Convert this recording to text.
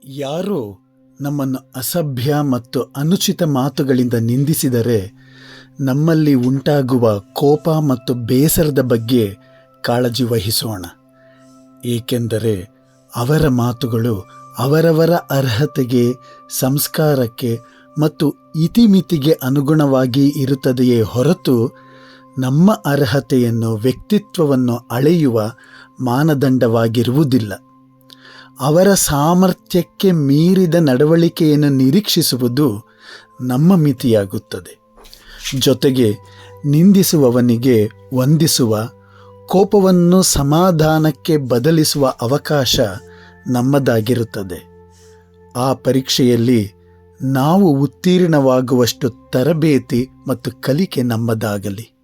ಯಾರೋ ನಮ್ಮನ್ನು ಅಸಭ್ಯ ಮತ್ತು ಅನುಚಿತ ಮಾತುಗಳಿಂದ ನಿಂದಿಸಿದರೆ ನಮ್ಮಲ್ಲಿ ಉಂಟಾಗುವ ಕೋಪ ಮತ್ತು ಬೇಸರದ ಬಗ್ಗೆ ಕಾಳಜಿ ವಹಿಸೋಣ. ಏಕೆಂದರೆ ಅವರ ಮಾತುಗಳು ಅವರವರ ಅರ್ಹತೆಗೆ, ಸಂಸ್ಕಾರಕ್ಕೆ ಮತ್ತು ಇತಿಮಿತಿಗೆ ಅನುಗುಣವಾಗಿ ಇರುತ್ತದೆಯೇ ಹೊರತು ನಮ್ಮ ಅರ್ಹತೆಯನ್ನು, ವ್ಯಕ್ತಿತ್ವವನ್ನು ಅಳೆಯುವ ಮಾನದಂಡವಾಗಿರುವುದಿಲ್ಲ. ಅವರ ಸಾಮರ್ಥ್ಯಕ್ಕೆ ಮೀರಿದ ನಡವಳಿಕೆಯನ್ನು ನಿರೀಕ್ಷಿಸುವುದು ನಮ್ಮ ಮಿತಿಯಾಗುತ್ತದೆ. ಜೊತೆಗೆ ನಿಂದಿಸುವವನಿಗೆ ವಂದಿಸುವ, ಕೋಪವನ್ನು ಸಮಾಧಾನಕ್ಕೆ ಬದಲಿಸುವ ಅವಕಾಶ ನಮ್ಮದಾಗಿರುತ್ತದೆ. ಆ ಪರೀಕ್ಷೆಯಲ್ಲಿ ನಾವು ಉತ್ತೀರ್ಣವಾಗುವಷ್ಟು ತರಬೇತಿ ಮತ್ತು ಕಲಿಕೆ ನಮ್ಮದಾಗಲಿ.